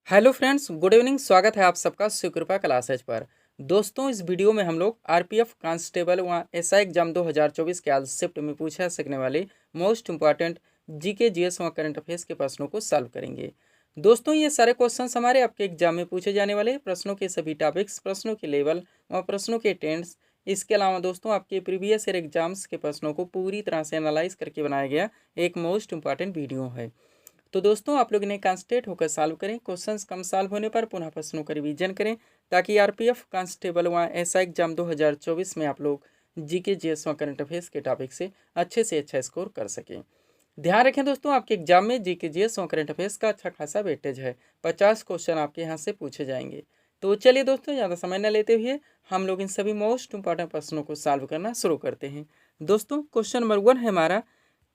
Hello friends, good evening. स्वागत है आप सबका सुकृपा क्लासेज पर। दोस्तों, इस वीडियो में हम लोग आरपीएफ कांस्टेबल व एसआई एग्जाम 2024 के आज शिफ्ट में पूछा सकने वाले मोस्ट इंपॉर्टेंट जीके जीएस व करंट अफेयर्स के प्रश्नों को सॉल्व करेंगे। दोस्तों, ये सारे क्वेश्चंस हमारे आपके एग्जाम में पूछे जाने वाले प्रश्नों के सभी टॉपिक्स, प्रश्नों के लेवल व प्रश्नों के टेंस, इसके अलावा दोस्तों आपके प्रीवियस ईयर एग्जाम्स के प्रश्नों को पूरी तरह से एनालाइज करके बनाया गया एक मोस्ट इंपॉर्टेंट वीडियो है। तो दोस्तों, आप लोग इन्हें कॉन्सेंट्रेट होकर सॉल्व करें। क्वेश्चंस कम सॉल्व होने पर पुनः प्रश्नों का रिवीजन करें, ताकि आरपीएफ कांस्टेबल व एसआई एग्जाम 2024 में आप लोग जीके जीएस व करंट अफेयर्स के टॉपिक से अच्छा स्कोर कर सकें। ध्यान रखें दोस्तों, आपके एग्जाम में जीके जीएस व करंट अफेयर्स का अच्छा खासा वेटेज है। 50 क्वेश्चन आपके यहाँ से पूछे जाएंगे। तो चलिए दोस्तों, ज़्यादा समय न लेते हुए हम लोग इन सभी मोस्ट इंपॉर्टेंट प्रश्नों को सॉल्व करना शुरू करते हैं। दोस्तों, क्वेश्चन नंबर 1 है हमारा,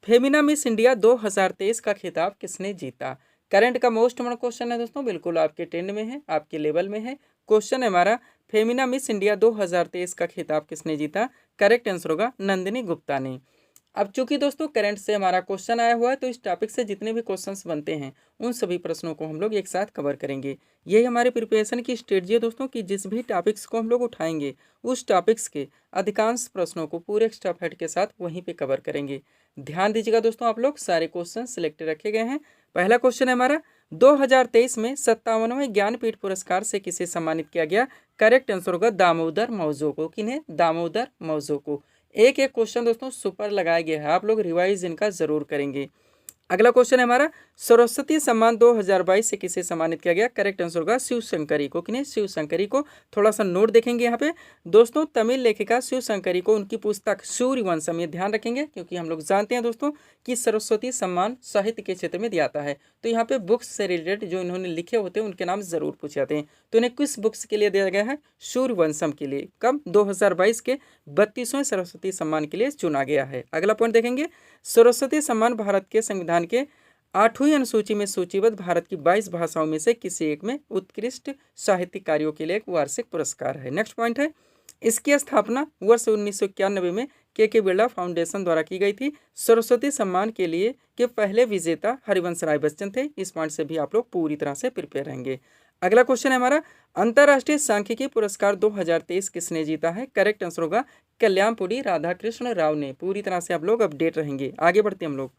फेमिना मिस इंडिया 2023 का खिताब किसने जीता। करंट का मोस्ट इम्पोर्टेंट क्वेश्चन है दोस्तों, बिल्कुल आपके ट्रेंड में है, आपके लेवल में है। क्वेश्चन है हमारा, फेमिना मिस इंडिया 2023 का खिताब किसने जीता। करेक्ट आंसर होगा नंदिनी गुप्ता ने। अब चूंकि दोस्तों करंट से हमारा क्वेश्चन आया हुआ है, तो इस टॉपिक से जितने भी क्वेश्चंस बनते हैं उन सभी प्रश्नों को हम लोग एक साथ कवर करेंगे। यही हमारे प्रिपरेशन की स्ट्रेटजी है दोस्तों, कि जिस भी टॉपिक्स को हम लोग उठाएंगे उस टॉपिक्स के अधिकांश प्रश्नों को पूरे स्टेप हेड के साथ वहीं पे कवर करेंगे। ध्यान दीजिएगा दोस्तों, आप लोग सारे क्वेश्चन सिलेक्टेड रखे गए हैं। पहला क्वेश्चन है हमारा, 2023 में 57वें ज्ञानपीठ पुरस्कार से किसे सम्मानित किया गया। करेक्ट आंसर होगा दामोदर मौजो को। किन्हें? दामोदर मौजो को। एक एक क्वेश्चन दोस्तों सुपर लगाया गया है, आप लोग रिवाइज इनका जरूर करेंगे। अगला क्वेश्चन है हमारा, सरस्वती सम्मान 2022 से किसे सम्मानित किया गया। करेक्ट आंसर होगा शिव शंकरी को। किन्हें? शिव शंकरी को। थोड़ा सा नोट देखेंगे यहाँ पे दोस्तों, तमिल लेखिका शिव शंकरी को उनकी पुस्तक सूर्यवंशम, ये ध्यान रखेंगे क्योंकि हम लोग जानते हैं दोस्तों कि सरस्वती सम्मान साहित्य के क्षेत्र में दिया जाता है। तो यहाँ पे बुक्स से रिलेटेड जो इन्होंने लिखे होते हैं उनके नाम जरूर पूछे जाते हैं। तो इन्हें किस बुक्स के लिए दिया गया है? सूर्यवंशम के लिए। कब? 2022 के 32वें सरस्वती सम्मान के लिए चुना गया है। अगला पॉइंट देखेंगे, सरस्वती सम्मान भारत के संविधान के 8वीं अनुसूची में सूचीबद्ध भारत की 22 भाषाओं में से किसी एक में उत्कृष्ट साहित्यिक कार्यों के लिए एक वार्षिक पुरस्कार है। नेक्स्ट पॉइंट है, इसकी स्थापना वर्ष 1991 में के बिरला फाउंडेशन द्वारा की गई थी। सरस्वती सम्मान के लिए के पहले विजेता हरिवंश राय बच्चन थे। इस पॉइंट से भी आप लोग पूरी तरह से प्रिपेयर रहेंगे। अगला क्वेश्चन है हमारा, अंतर्राष्ट्रीय सांख्यिकी पुरस्कार 2023 किसने जीता है। करेक्ट आंसर होगा कल्याणपुरी राधाकृष्ण राव ने। पूरी तरह से आप लोग अपडेट रहेंगे। आगे बढ़ते हम लोग।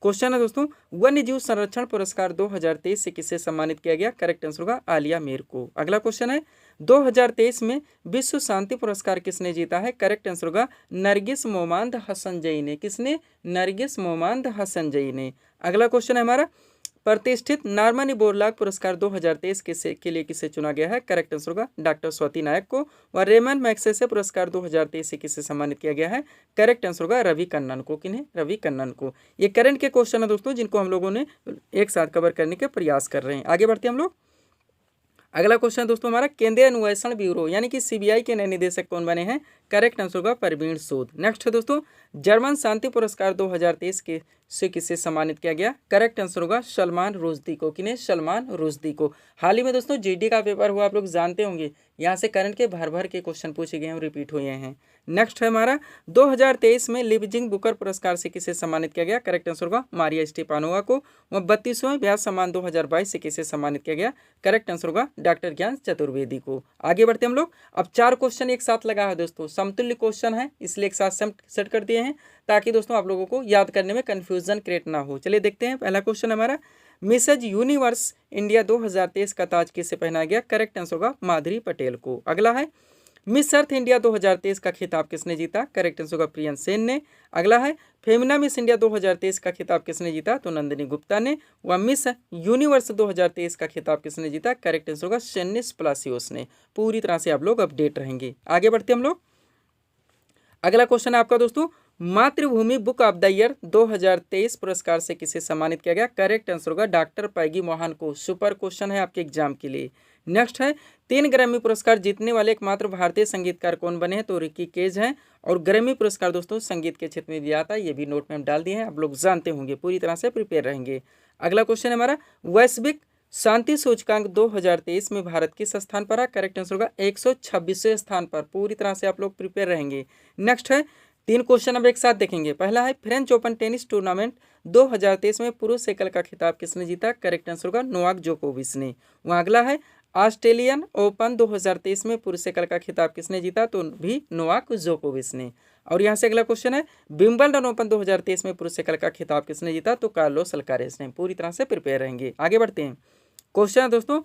क्वेश्चन है दोस्तों, वन्य जीव संरक्षण पुरस्कार 2023 से किसे सम्मानित किया गया। करेक्ट आंसर होगा आलिया मीर को। अगला क्वेश्चन है, 2023 में विश्व शांति पुरस्कार किसने जीता है। करेक्ट आंसर होगा नरगिस मोमांद हसनजई ने। किसने? नरगिस मोमांद हसनजई ने। अगला क्वेश्चन है हमारा, प्रतिष्ठित नार्मनी बोरलाग पुरस्कार 2023 के लिए किसे चुना गया है। करेक्ट आंसर होगा डॉक्टर स्वाति नायक को। और रेमन मैग्सेसे पुरस्कार 2023 से किसे सम्मानित किया गया है। करेक्ट आंसर होगा रवि कन्नन को। किन्हें? रवि कन्नन को। ये करंट के क्वेश्चन है दोस्तों, जिनको हम लोगों ने एक साथ कवर करने के प्रयास कर रहे हैं। आगे बढ़ते हैं हम लोग। अगला क्वेश्चन दोस्तों हमारा, केंद्रीय अन्वेषण ब्यूरो यानी कि सीबीआई के नए निदेशक कौन बने हैं। करेक्ट आंसर होगा परवीन सूद। नेक्स्ट है दोस्तों, जर्मन शांति पुरस्कार 2023 के से किसे सम्मानित किया गया। करेक्ट आंसर होगा सलमान रुश्दी को। किन्हें? सलमान रुश्दी को। हाल ही में दोस्तों जीडी का पेपर हुआ, आप लोग जानते होंगे। यहाँ से करंट के भर भर के क्वेश्चन पूछे गए हैं और रिपीट हुए हैं। नेक्स्ट है हमारा, 2023 में लिवजिंग बुकर पुरस्कार से किसे सम्मानित किया गया। करेक्ट आंसर होगा मारिया स्टेपानोवा को। वह 32वें व्यास सम्मान 2022 से किसे सम्मानित किया गया। करेक्ट आंसर होगा डॉक्टर ज्ञान चतुर्वेदी को। आगे बढ़ते हम लोग। अब 4 क्वेश्चन एक साथ लगा है दोस्तों, समतुल्य क्वेश्चन है, इसलिए एक साथ सेट कर दिए हैं ताकि दोस्तों आप लोगों को याद करने में कंफ्यूजन क्रिएट ना हो। चलिए देखते हैं। पहला क्वेश्चन हमारा, मिसेज यूनिवर्स इंडिया 2023 का ताज किसे पहनाया गया। करेक्ट आंसर होगा माधुरी पटेल को। अगला है, मिस अर्थ इंडिया 2023 का खिताब किसने जीता। करेक्ट आंसर होगा प्रियन सेन ने। अगला है, फेमिना मिस इंडिया 2023 का खिताब किसने जीता। तो नंदिनी गुप्ता ने। व मिस यूनिवर्स 2023 का खिताब किसने जीता। करेक्ट आंसर होगा शेनिस प्लासियोस ने। पूरी तरह से आप लोग अपडेट रहेंगे। आगे बढ़ते हम लोग। अगला क्वेश्चन है आपका दोस्तों, मातृभूमि बुक ऑफ द ईयर 2023 पुरस्कार से किसे सम्मानित किया गया। करेक्ट आंसर होगा डॉक्टर पैगी मोहन को। सुपर क्वेश्चन है आपके एग्जाम के लिए। नेक्स्ट है, 3 ग्रैमी पुरस्कार जीतने वाले एकमात्र भारतीय संगीतकार कौन बने हैं। तो रिकी केज हैं। और ग्रैमी पुरस्कार दोस्तों संगीत के क्षेत्र में दिया जाता है, ये भी नोट में हम डाल दिए हैं, आप लोग जानते होंगे। पूरी तरह से प्रिपेयर रहेंगे। अगला क्वेश्चन है हमारा, वैश्विक शांति सूचकांक 2023 में भारत किस स्थान पर है। करेक्ट आंसर होगा 126वें स्थान पर। पूरी तरह से आप लोग प्रिपेयर रहेंगे। नेक्स्ट है, 3 क्वेश्चन अब एक साथ देखेंगे। पहला है फ्रेंच ओपन टेनिस टूर्नामेंट 2023 में पुरुष एकल का खिताब किसने जीता? करेक्ट आंसर होगा नोवाक जोकोविच ने। वहाँ अगला है ऑस्ट्रेलियन ओपन 2023 में पुरुष एकल का खिताब किसने जीता? तो भी नोवाक जोकोविच ने। और यहाँ से अगला क्वेश्चन है विंबलडन ओपन 2023 में पुरुष एकल का खिताब किसने जीता? तो कार्लोस अल्कारेज ने। पूरी तरह से प्रिपेयर रहेंगे। आगे बढ़ते हैं। क्वेश्चन है दोस्तों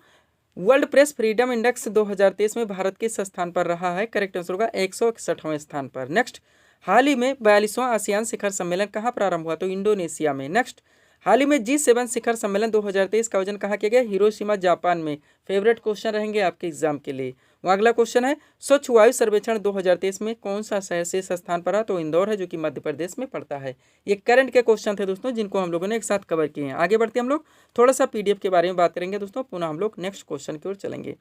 वर्ल्ड प्रेस फ्रीडम इंडेक्स 2023 में भारत किस स्थान पर रहा है? करेक्ट आंसर होगा 161वें स्थान पर। नेक्स्ट, हाल ही में 42वां आसियान शिखर सम्मेलन कहाँ प्रारंभ हुआ? तो इंडोनेशिया में। नेक्स्ट, हाल ही में G7 शिखर सम्मेलन 2023 का आयोजन कहाँ किया गया? हिरोशिमा जापान में। फेवरेट क्वेश्चन रहेंगे आपके एग्जाम के लिए। वहाँ अगला क्वेश्चन है स्वच्छ वायु सर्वेक्षण 2023 में कौन सा शहर शीर्ष स्थान पर रहा? तो इंदौर है, जो कि मध्य प्रदेश में पड़ता है। ये करंट के क्वेश्चन थे दोस्तों, जिनको हम लोगों ने एक साथ कवर किए हैं। आगे बढ़ते हम लोग थोड़ा सा PDF के बारे में बात करेंगे दोस्तों, पुनः हम लोग नेक्स्ट क्वेश्चन की ओर चलेंगे।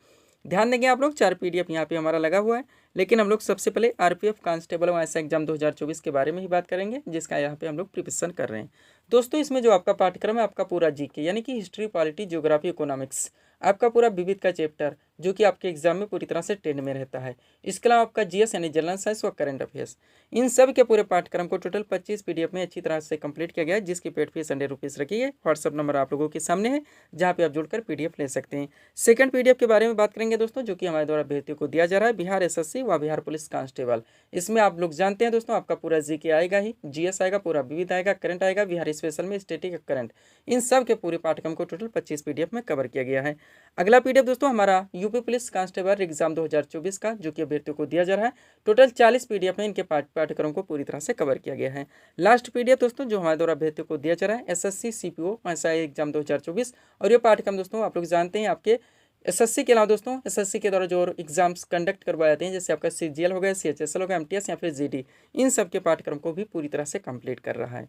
ध्यान देंगे आप लोग, 4 PDF यहाँ पे हमारा लगा हुआ है, लेकिन हम लोग सबसे पहले RPF कांस्टेबल व एसआई एग्जाम 2024 के बारे में ही बात करेंगे, जिसका यहाँ पे हम लोग प्रिपरेशन कर रहे हैं। दोस्तों इसमें जो आपका पाठ्यक्रम है, आपका पूरा GK यानी कि हिस्ट्री, पॉलिटी, ज्योग्राफी, इकोनॉमिक्स, आपका पूरा विविध का चैप्टर, जो कि आपके एग्जाम में पूरी तरह से ट्रेंड में रहता है। इसके अलावा आपका GS यानी जनरल साइंस व करंट अफेयर्स, इन सब के पूरे पाठ्यक्रम को टोटल 25 PDF में अच्छी तरह से कंप्लीट किया गया है, जिसकी पेड फीस 100 रुपीज़ रखी है। व्हाट्सअप नंबर आप लोगों के सामने है, जहाँ पे आप जुड़कर PDF ले सकते हैं। सेकंड PDF के बारे में बात करेंगे दोस्तों, जो कि हमारे द्वारा अभ्यर्थियों को दिया जा रहा है, बिहार SSC व बिहार पुलिस कांस्टेबल। इसमें आप लोग जानते हैं दोस्तों, आपका पूरा GK आएगा ही, GS आएगा, पूरा विविध आएगा, करंट आएगा, बिहार स्पेशल में स्टैटिक करंट, इन सब के पूरे पाठ्यक्रम को टोटल 25 PDF में कवर किया गया है। अगला PDF दोस्तों हमारा यूपी पुलिस कांस्टेबल एग्जाम 2024 का, जो कि अभ्यर्थियों को दिया जा रहा है। टोटल 40 PDF में इनके पाठ्यक्रम को पूरी तरह से कवर किया गया है। लास्ट PDF दोस्तों जो हमारे द्वारा अभ्यर्थियों को दिया जा रहा है, SSC CPO एसआई एग्जाम 2024, और ये पाठ्यक्रम दोस्तों आप लोग जानते हैं, आपके SSC के अलावा दोस्तों SSC के द्वारा जो एग्जाम्स कंडक्ट करवाए जाते हैं, जैसे आपका CGL हो गया, CHSL हो गया, MTS या फिर GD, इन सब के पाठ्यक्रम को भी पूरी तरह से कंप्लीट कर रहा है।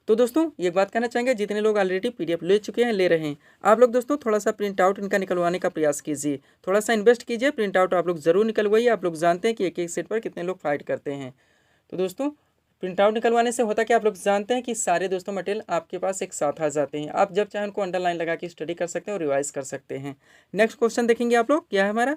तो दोस्तों ये बात कहना चाहेंगे, जितने लोग ऑलरेडी PDF ले चुके हैं, ले रहे हैं, आप लोग दोस्तों थोड़ा सा प्रिंट आउट इनका निकलवाने का प्रयास कीजिए, थोड़ा सा इन्वेस्ट कीजिए, प्रिंट आउट आप लोग जरूर निकलवाइए। आप लोग जानते हैं कि एक एक सेट पर कितने लोग फाइट करते हैं। तो दोस्तों प्रिंट आउट निकलवाने से होता क्या, आप लोग जानते हैं कि सारे दोस्तों मटेरियल आपके पास एक साथ आ जाते हैं। आप जब चाहें उनको अंडरलाइन लगा के स्टडी कर सकते हैं और रिवाइज कर सकते हैं। नेक्स्ट क्वेश्चन देखेंगे आप लोग, क्या है हमारा,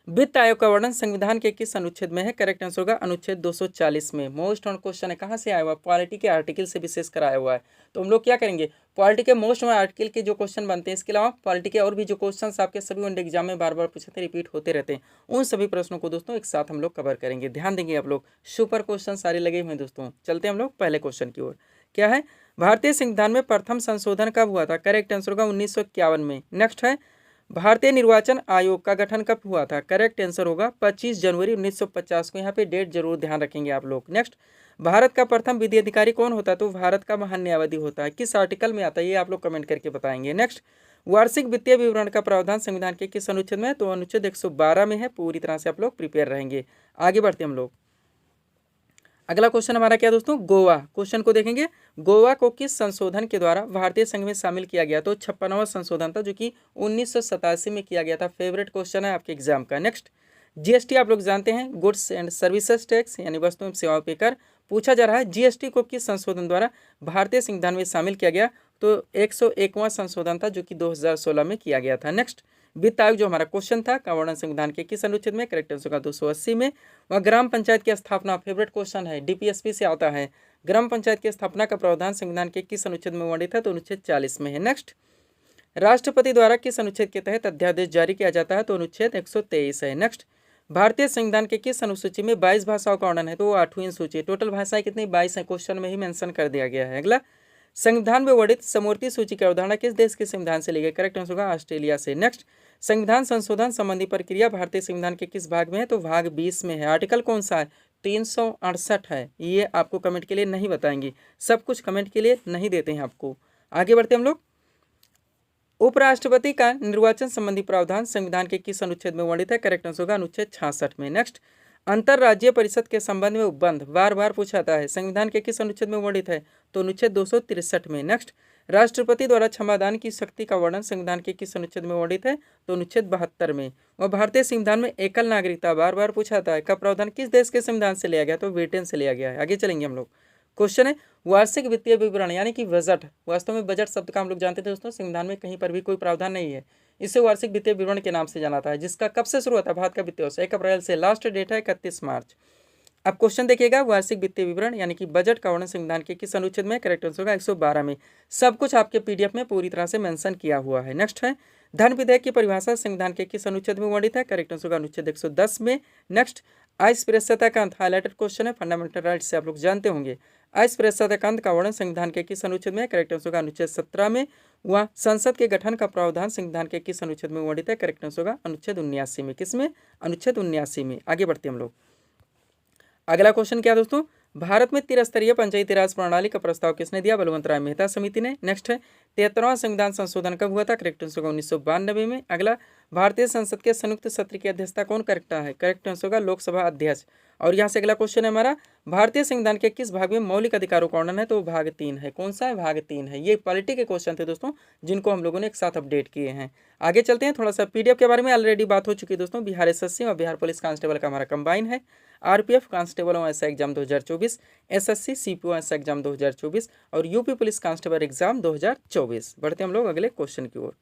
वित्त आयोग का वर्णन संविधान के किस अनुच्छेद में है? करेक्ट आंसर होगा अनुच्छेद 240 में। मोस्ट ऑन क्वेश्चन है, कहाँ से आया हुआ? पॉलिटी के आर्टिकल से विशेष कर आया हुआ है। तो हम लोग क्या करेंगे, पॉलिटी के मोस्ट ऑन आर्टिकल के जो क्वेश्चन बनते हैं, इसके अलावा पॉलिटी के और भी जो क्वेश्चन आपके सभी वन एग्जाम में बार बार पूछते रिपीट होते रहते हैं, उन सभी प्रश्नों को दोस्तों एक साथ हम लोग कवर करेंगे। ध्यान देंगे आप लोग, सुपर क्वेश्चन सारे लगे हुए हैं दोस्तों। चलते हैं हम लोग पहले क्वेश्चन की ओर। क्या है, भारतीय संविधान में प्रथम संशोधन कब हुआ था? करेक्ट आंसर होगा 1951 में। नेक्स्ट है, भारतीय निर्वाचन आयोग का गठन कब हुआ था? करेक्ट आंसर होगा 25 जनवरी 1950 को। यहाँ पे डेट जरूर ध्यान रखेंगे आप लोग। नेक्स्ट, भारत का प्रथम विधि अधिकारी कौन होता है? तो भारत का महान न्यायाधीश होता है। किस आर्टिकल में आता है ये आप लोग कमेंट करके बताएंगे। नेक्स्ट, वार्षिक वित्तीय विवरण का प्रावधान संविधान के किस अनुच्छेद में है? तो अनुच्छेद 112 में है। पूरी तरह से आप लोग प्रिपेयर रहेंगे। आगे बढ़ते हम लोग, अगला क्वेश्चन हमारा क्या दोस्तों, गोवा। क्वेश्चन को देखेंगे, गोवा को किस संशोधन के द्वारा भारतीय संघ में शामिल किया गया? तो 56वां संशोधन था, जो कि 1987 में किया गया था। फेवरेट क्वेश्चन है आपके एग्जाम का। नेक्स्ट, GST आप लोग जानते हैं, गुड्स एंड सर्विसेज टैक्स यानी वस्तु एवं सेवाओं पे कर। पूछा जा रहा है GST को किस संशोधन द्वारा भारतीय संविधान में शामिल किया गया? तो 101वां संशोधन था, जो कि 2016 में किया गया था। नेक्स्ट, वित्त आयोग जो हमारा क्वेश्चन था, का वर्णन संविधान के किस अनुच्छेद में? करेक्ट आंसर होगा 280 में। वह ग्राम पंचायत की स्थापना, फेवरेट क्वेश्चन है, DPSP से आता है। ग्राम पंचायत की स्थापना का प्रावधान संविधान के किस अनुच्छेद में वर्णित है? तो अनुच्छेद 40 में है। नेक्स्ट, राष्ट्रपति द्वारा किस अनुच्छेद के तहत अध्यादेश जारी किया जाता है? तो अनुच्छेद 123 है। नेक्स्ट, भारतीय संविधान के किस अनुसूची में 22 भाषाओं का वर्णन है? तो वो 8वीं सूची। टोटल भाषाएं कितनी? 22 है। क्वेश्चन में ही मेंशन कर दिया गया है। अगला, संविधान में वर्णित समवर्ती सूची की अवधारणा किस देश के संविधान से ली गई? करेक्ट आंसर होगा ऑस्ट्रेलिया से। नेक्स्ट, संविधान संशोधन संबंधी प्रक्रिया भारतीय संविधान के किस भाग में है? तो भाग 20 में है। आर्टिकल कौन सा है? 368 है। ये आपको कमेंट के लिए नहीं बताएंगे, सब कुछ कमेंट के लिए नहीं देते हैं आपको। आगे बढ़ते हम लोग, उपराष्ट्रपति का निर्वाचन संबंधी प्रावधान संविधान के किस अनुच्छेद में वर्णित है? करेक्ट आंसर होगा अनुच्छेद 66 में। नेक्स्ट, अंतर्राज्यीय परिषद के संबंध में उपबंध बार बार पूछा जाता है, संविधान के किस अनुच्छेद में वर्णित है? तो अनुच्छेद 263 में। नेक्स्ट, राष्ट्रपति द्वारा क्षमादान की शक्ति का वर्णन संविधान के किस अनुच्छेद में वर्णित है? तो अनुच्छेद 72 में। वह भारतीय संविधान में एकल नागरिकता बार बार पूछा जाता है, का प्रावधान किस देश के संविधान से लिया गया? तो ब्रिटेन से लिया गया है। आगे चलेंगे हम लोग, क्वेश्चन है, वार्षिक वित्तीय विवरण यानी कि बजट। वास्तव में बजट शब्द का हम लोग जानते थे दोस्तों, संविधान में कहीं पर भी कोई प्रावधान नहीं है। इसे वार्षिक वित्तीय विवरण के नाम से जाना जाता है, जिसका कब से शुरू होता है? भारत का वित्तीय वर्ष 1 अप्रैल से। लास्ट डेट है 31 मार्च। अब क्वेश्चन देखिएगा, वार्षिक वित्तीय विवरण यानी कि बजट का वर्णन संविधान के किस अनुच्छेद में? करेक्ट आंसर होगा 112 में। सब कुछ आपके पीडीएफ में पूरी तरह से मेंशन किया हुआ है। नेक्स्ट है, धन विधेयक की परिभाषा संविधान के किस अनुच्छेद में वर्णित है? करेक्ट आंसर होगा अनुच्छेद 110 में। नेक्स्ट, अस्पृश्यता का अंत, हाईलाइटेड क्वेश्चन है, फंडामेंटल राइट से आप लोग जानते होंगे। अस्पृश्यता का अंत का वर्णन संविधान के किस अनुच्छेद में? करेक्ट आंसर होगा अनुच्छेद 17 में। वह संसद के गठन का प्रावधान संविधान के किस अनुच्छेद में वर्णित है? करेक्ट आंसर होगा अनुच्छेद 79 में। किसमें? अनुच्छेद 79 में। आगे बढ़ते हम लोग। अगला क्वेश्चन क्या दोस्तों, भारत में त्रिस्तरीय पंचायती राज प्रणाली का प्रस्ताव किसने दिया? बलवंत राय मेहता समिति ने। नेक्स्ट है, 73वां संविधान संशोधन कब हुआ था? करेक्ट आंसर होगा 1992 में। अगला, भारतीय संसद के संयुक्त सत्र की अध्यक्षता कौन करता है? करेक्ट आंसर होगा लोकसभा अध्यक्ष। और यहाँ से अगला क्वेश्चन है हमारा, भारतीय संविधान के किस भाग में मौलिक अधिकारों का वर्णन है? तो भाग 3 है। कौन सा है? भाग 3 है। ये पॉलिटी के क्वेश्चन थे दोस्तों, जिनको हम लोगों ने एक साथ अपडेट किए हैं। आगे चलते हैं, थोड़ा सा पीडीएफ के बारे में ऑलरेडी बात हो चुकी है दोस्तों। बिहार एसएससी और बिहार पुलिस कांस्टेबल का हमारा कंबाइन है। आरपीएफ कांस्टेबल और SI exam 2024, SSC CPO SI exam 2024 और यूपी पुलिस कांस्टेबल एग्जाम 2024। बढ़ते हम लोग अगले क्वेश्चन की ओर।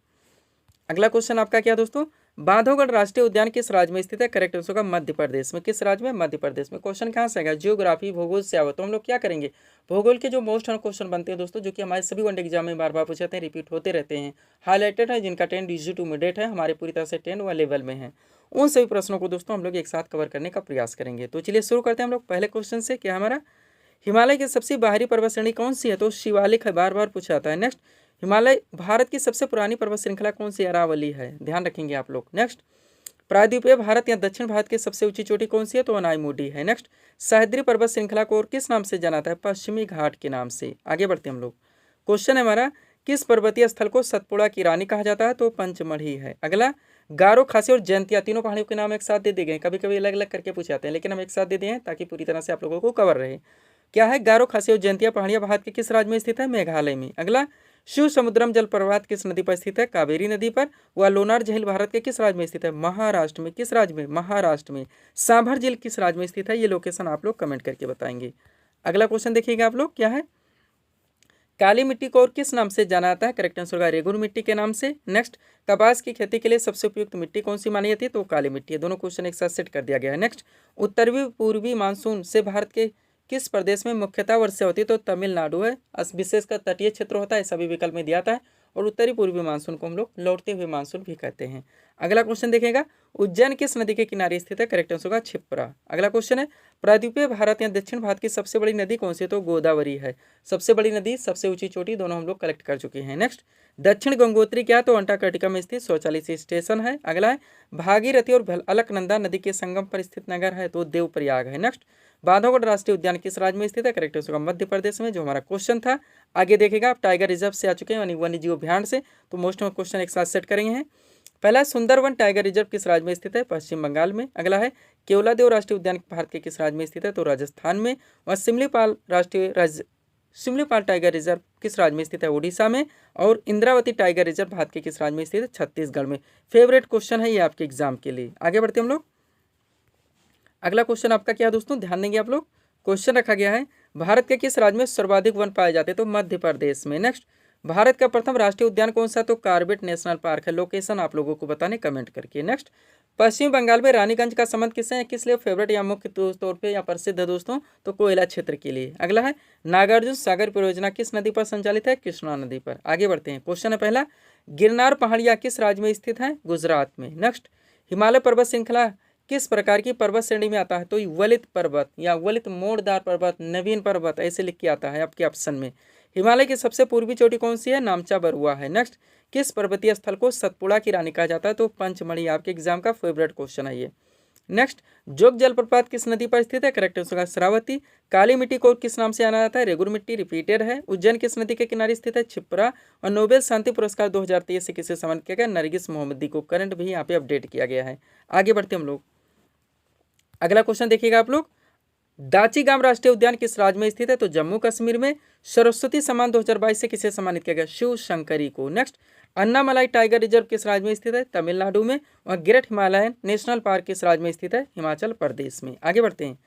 अगला क्वेश्चन आपका क्या दोस्तों, बांधवगढ़ राष्ट्रीय उद्यान किस राज्य में स्थित है? करेक्ट आंसर होगा मध्य प्रदेश में। किस राज्य में? मध्य प्रदेश में। क्वेश्चन कहाँ से आएगा? जियोग्राफी, भूगोल से आवा। तो हम लोग क्या करेंगे, भूगोल के जो मोस्ट क्वेश्चन बनते हैं दोस्तों, जो कि हमारे सभी वनडे एग्जाम में बार बार पूछे जाते हैं, रिपीट होते रहते हैं, हाईलाइटेड है, जिनका 10 इजी टू मिडेट है, हमारे पूरी तरह से 10 व लेवल में है, उन सभी प्रश्नों को दोस्तों हम लोग एक साथ कवर करने का प्रयास करेंगे। तो चलिए शुरू करते हैं हम लोग पहले क्वेश्चन से। क्या हमारा, हिमालय की सबसे बाहरी पर्वत श्रेणी कौन सी है? तो शिवालिक है, बार बार पूछा जाता है। नेक्स्ट, हिमालय भारत की सबसे पुरानी पर्वत श्रृंखला कौन सी? अरावली है, ध्यान रखेंगे आप लोग। नेक्स्ट, प्रायद्वीपीय भारत या दक्षिण भारत की सबसे ऊंची चोटी कौन सी है? तो अनाईमुडी है। नेक्स्ट, सह्याद्री पर्वत श्रृंखला को और किस नाम से जाना जाता है? पश्चिमी घाट के नाम से। आगे बढ़ते हम लोग। क्वेश्चन है हमारा, किस पर्वतीय स्थल को सतपुड़ा की रानी कहा जाता है? तो पंचमढ़ी है। अगला, गारो, खासी और जयंतिया तीनों पहाड़ियों के नाम एक साथ दे दिए गए। कभी कभी अलग अलग करके पूछे जाते हैं, लेकिन हम एक साथ दे दिए हैं ताकि पूरी तरह से आप लोगों को कवर रहे। क्या है? गारो, खासी और जयंतिया पहाड़ियां भारत के किस राज्य में स्थित है? मेघालय में। अगला, शिव समुद्रम जलप्रपात किस नदी पर स्थित है? कावेरी नदी पर। वह लोनार झील भारत के किस राज्य में स्थित है? महाराष्ट्र में। किस राज्य में? महाराष्ट्र में। सांभर झील किस राज्य में स्थित है? ये लोकेशन आप लोग कमेंट करके बताएंगे। अगला क्वेश्चन देखिएगा आप लोग, क्या है, काली मिट्टी को और किस नाम से जाना जाता है? करेक्ट आंसर होगा रेगुर मिट्टी के नाम से। नेक्स्ट, कपास की खेती के लिए सबसे उपयुक्त मिट्टी कौन सी मानी जाती है? तो काली मिट्टी है। दोनों क्वेश्चन एक साथ सेट कर दिया गया है। नेक्स्ट, उत्तरी पूर्वी मानसून से भारत के किस प्रदेश में मुख्यतः वर्षा होती है? तो तमिलनाडु है। विशेषकर तटीय क्षेत्र होता है, सभी विकल्प में दिया था है। और उत्तरी पूर्वी मानसून को हम लोग लौटते हुए मानसून भी कहते हैं। अगला क्वेश्चन देखेगा, उज्जैन किस नदी के किनारे स्थित है? करेक्ट आंसर होगा क्षिप्रा। अगला क्वेश्चन है, प्रायद्वीपीय भारत या दक्षिण भारत की सबसे बड़ी नदी कौन सी है? तो गोदावरी है। सबसे बड़ी नदी, सबसे ऊंची चोटी, दोनों हम लोग कलेक्ट कर चुके हैं। नेक्स्ट, दक्षिण गंगोत्री क्या? तो अंटार्कटिका में स्थित स्वचालित स्टेशन है। अगला है, भागीरथी और अलकनंदा नदी के संगम पर स्थित नगर है? तो देवप्रयाग है। नेक्स्ट, बांधवगढ़ राष्ट्रीय उद्यान किस राज्य में स्थित है? करेक्ट आंसर होगा मध्य प्रदेश में, जो हमारा क्वेश्चन था। आगे देखेगा, आप टाइगर रिजर्व से आ चुके हैं, यानी वन्य जीव अभियान से, तो मोस्ट ऑफ क्वेश्चन एक साथ सेट करेंगे हैं। पहला, सुंदरवन टाइगर रिजर्व किस राज्य में स्थित है? पश्चिम बंगाल में। अगला है, केवलादेव राष्ट्रीय उद्यान भारत के किस राज्य में स्थित है? तो राजस्थान में। और सिमलीपाल टाइगर रिजर्व किस राज्य में स्थित है? ओडिशा में। और इंद्रावती टाइगर रिजर्व भारत के किस राज्य में स्थित है? छत्तीसगढ़ में। फेवरेट क्वेश्चन है ये आपके एग्जाम के लिए। आगे बढ़ते हम लोग। अगला क्वेश्चन आपका क्या है दोस्तों, ध्यान देंगे आप लोग। क्वेश्चन रखा गया है, भारत के किस राज्य में सर्वाधिक वन पाए जाते हैं? तो मध्य प्रदेश में। नेक्स्ट, भारत का प्रथम राष्ट्रीय उद्यान कौन सा? तो कार्बेट नेशनल पार्क है। लोकेशन आप लोगों को बताने कमेंट करके। नेक्स्ट, पश्चिम बंगाल में रानीगंज का संबंध किससे है? किस लिए फेवरेट या मुख्य तौर पे या प्रसिद्ध है दोस्तों? तो कोयला क्षेत्र के लिए। अगला है, नागार्जुन सागर परियोजना किस नदी पर संचालित है? कृष्णा नदी पर। आगे बढ़ते हैं। क्वेश्चन है पहला, गिरनार पहाड़ियां किस राज्य में स्थित है? गुजरात में। नेक्स्ट, हिमालय पर्वत श्रृंखला किस प्रकार की पर्वत श्रेणी में आता है? तो वलित पर्वत या वलित मोड़दार पर्वत, नवीन पर्वत, ऐसे लिख के आता है आपके ऑप्शन में। हिमालय की सबसे पूर्वी चोटी कौन सी है? नामचा बरुआ है। नेक्स्ट, किस पर्वतीय स्थल को सतपुड़ा की रानी कहा जाता है? तो पंचमढ़ी। आपके एग्जाम का फेवरेट क्वेश्चन है ये। नेक्स्ट, जोग जलप्रपात किस नदी पर स्थित है? Correct answer Shravati. काली मिट्टी को किस नाम से जाना जाता है? रेगुर मिट्टी, रिपीटेड है। उज्जैन किस नदी के किनारे स्थित है? क्षिप्रा। और नोबेल शांति पुरस्कार 2023 से किसे सम्मानित किया गया? नरगिस मोहम्मदी को। करंट भी यहाँ पे अपडेट किया गया है। आगे बढ़ते हम लोग। अगला क्वेश्चन देखिएगा आप लोग, दाचीगाम राष्ट्रीय उद्यान किस राज्य में स्थित है? तो जम्मू कश्मीर में। सरस्वती सम्मान 2022 से किसे सम्मानित किया गया? शिव शंकरी को। नेक्स्ट, अन्नामलाई टाइगर रिजर्व किस राज्य में स्थित है? तमिलनाडु में। और ग्रेट हिमालयन नेशनल पार्क किस राज्य में स्थित है? हिमाचल प्रदेश में। आगे बढ़ते हैं।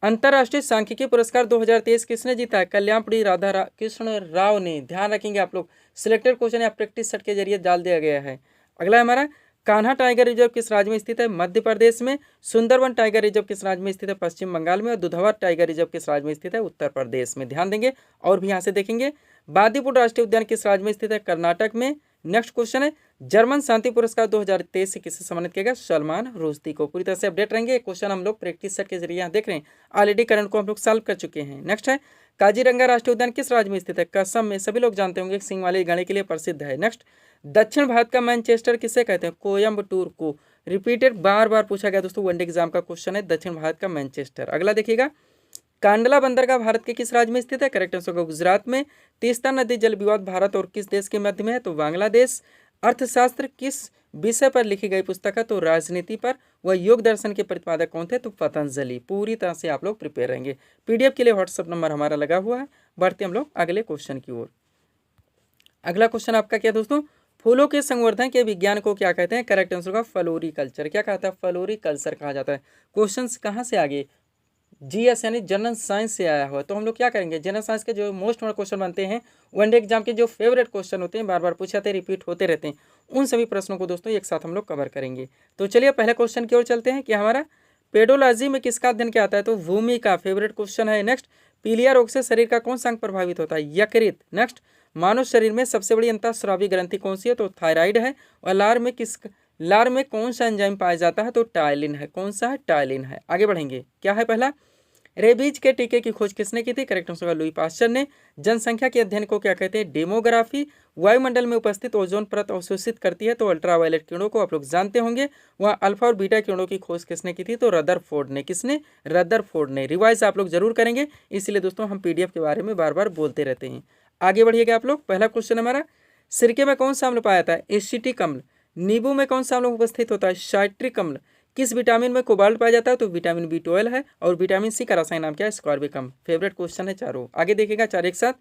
अंतर्राष्ट्रीय सांख्यिकी पुरस्कार 2023 किसने जीता है? कल्याणपुरी राधा कृष्ण राव ने। ध्यान रखेंगे आप लोग, सिलेक्टेड क्वेश्चन या प्रैक्टिस सेट के जरिए डाल दिया गया है। अगला हमारा, कान्हा टाइगर रिजर्व किस राज्य में स्थित है? मध्य प्रदेश में। सुंदरवन टाइगर रिजर्व किस राज्य में स्थित है? पश्चिम बंगाल में। और दुधवा टाइगर रिजर्व किस राज्य में स्थित है? उत्तर प्रदेश में। ध्यान देंगे और भी यहाँ से देखेंगे। बांदीपुर राष्ट्रीय उद्यान किस राज्य में स्थित है? कर्नाटक में। नेक्स्ट क्वेश्चन है, जर्मन शांति पुरस्कार 2023 से किसे सम्मानित किया गया? सलमान रुश्दी को। पूरी तरह से अपडेट रहेंगे। क्वेश्चन हम लोग प्रैक्टिस सेट के जरिए यहाँ देख रहे हैं, ऑलरेडी करंट को हम लोग सॉल्व कर चुके हैं। नेक्स्ट है, काजीरंगा राष्ट्रीय उद्यान किस राज्य में स्थित है? कसम में। सभी लोग जानते होंगे, सिंह वाले गाने के लिए प्रसिद्ध है। नेक्स्ट, दक्षिण भारत का मैनचेस्टर किसे कहते हैं? कोयम्बटूर को। रिपीटेड बार बार पूछा गया दोस्तों, वनडे एग्जाम का क्वेश्चन है, दक्षिण भारत का मैनचेस्टर। अगला देखिएगा, कांडला बंदरगाह भारत के किस राज्य में स्थित है? करेक्ट आंसर होगा गुजरात में। तीस्ता नदी जल विवाद भारत और किस देश के मध्य में है? तो बांग्लादेश। अर्थशास्त्र किस विषय पर लिखी गई पुस्तक है? तो राजनीति पर। वह योग दर्शन के प्रतिपादक कौन थे? तो पतंजलि। पूरी तरह से आप लोग प्रिपेयर रहेंगे। पीडीएफ के लिए व्हाट्सएप नंबर हमारा लगा हुआ है। बढ़ते हम लोग अगले क्वेश्चन की ओर। अगला क्वेश्चन आपका क्या दोस्तों? फूलों के संवर्धन के विज्ञान को क्या कहते हैं? करेक्ट आंसर होगा फ्लोरिकल्चर। क्या कहता है? फ्लोरिकल्चर कहा जाता है। क्वेश्चन कहाँ से आगे? जीएस यानी जनरल साइंस से आया हुआ। तो हम लोग क्या करेंगे, जनरल साइंस के जो मोस्ट क्वेश्चन बनते हैं, वनडे एग्जाम के जो फेवरेट क्वेश्चन होते हैं, बार बार पूछे जाते हैं, रिपीट होते रहते हैं, उन सभी प्रश्नों को दोस्तों एक साथ हम लोग कवर करेंगे। तो चलिए पहले क्वेश्चन की ओर चलते हैं कि हमारा पेडोलॉजी में किसका अध्ययन क्या आता है? तो भूमि का। फेवरेट क्वेश्चन है। नेक्स्ट, पीलिया रोग से शरीर का कौन सा अंग प्रभावित होता है? यकृत। नेक्स्ट, मानव शरीर में सबसे बड़ी अंतःस्रावी ग्रंथि कौन सी है? तो थायराइड है। और लार में कौन सा एंजाइम पाया जाता है? तो टायलिन है। कौन सा है? टायलिन है। आगे बढ़ेंगे, क्या है पहला? रेबीज के टीके की खोज किसने की थी? करेक्ट आंसर होगा लुई पास्चर ने। जनसंख्या के अध्ययन को क्या कहते हैं? डेमोग्राफी। वायुमंडल में उपस्थित ओजोन परत अवशोषित करती है तो अल्ट्रावायलेट किरणों को आप लोग जानते होंगे। वह अल्फा और बीटा किरणों की खोज किसने की थी? तो रदरफोर्ड ने। किसने? रदरफोर्ड ने। रिवाइज आप लोग जरूर करेंगे, इसलिए दोस्तों हम पीडीएफ के बारे में बार बार बोलते रहते हैं। आगे बढ़िएगा आप लोग। पहला क्वेश्चन हमारा, सिरके में कौन सा अम्ल पाया जाता है? एसिटिक अम्ल। नींबू में कौन सा अम्ल उपस्थित होता है? साइट्रिक अम्ल। किस विटामिन में कोबाल्ट पाया जाता है? तो विटामिन B12 है। और विटामिन सी का रासायनिक नाम क्या है? स्कॉर्बिक अम्ल। फेवरेट क्वेश्चन है चारों। आगे देखिएगा, चार एक साथ।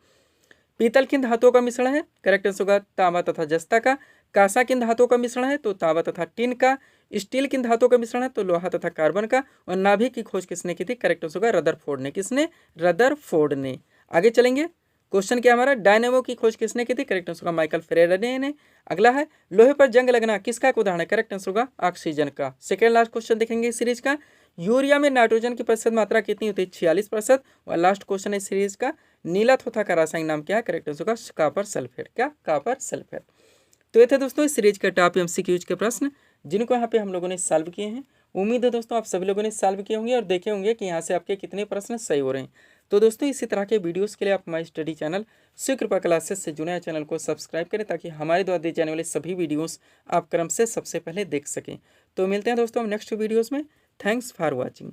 पीतल किन धातुओं का मिश्रण है? करेक्ट आंसर होगा तांबा तथा जस्ता का। कांसा किन धातुओं का मिश्रण है? तो तांबा तथा टिन का। स्टील किन धातुओं का मिश्रण है? तो लोहा तथा कार्बन का। और नाभिक की खोज किसने की थी? करेक्ट आंसर होगा रदरफोर्ड ने। किसने? रदरफोर्ड ने। आगे चलेंगे, क्वेश्चन क्या हमारा? डायनेमो की खोज किसने की थी? करेक्ट आंसर होगा माइकल फेराडे ने। अगला है, लोहे पर जंग लगना किसका एक उदाहरण है? करेक्ट आंसर होगा ऑक्सीजन का। सेकेंड लास्ट क्वेश्चन देखेंगे इस सीरीज का, यूरिया में नाइट्रोजन की प्रतिशत मात्रा कितनी होती है? 46%। और लास्ट क्वेश्चन है सीरीज का, नीला थोथा का रासायनिक नाम क्या है? करेक्ट आंसर होगा कॉपर सल्फेट। क्या? Copper sulphate. तो ये थे दोस्तों इस सीरीज के टॉप MCQs के प्रश्न, जिनको यहाँ पे हम लोगों ने सॉल्व किए हैं। उम्मीद है दोस्तों आप सभी लोगों ने सॉल्व किए होंगे और देखे होंगे कि यहाँ से आपके कितने प्रश्न सही हो रहे हैं। तो दोस्तों इसी तरह के वीडियोस के लिए आप माई स्टडी चैनल शिव कृपा क्लासेस से जुड़े चैनल को सब्सक्राइब करें, ताकि हमारे द्वारा दिए जाने वाले सभी वीडियोस आप क्रम से सबसे पहले देख सकें। तो मिलते हैं दोस्तों हम नेक्स्ट वीडियोस में। Thanks for watching.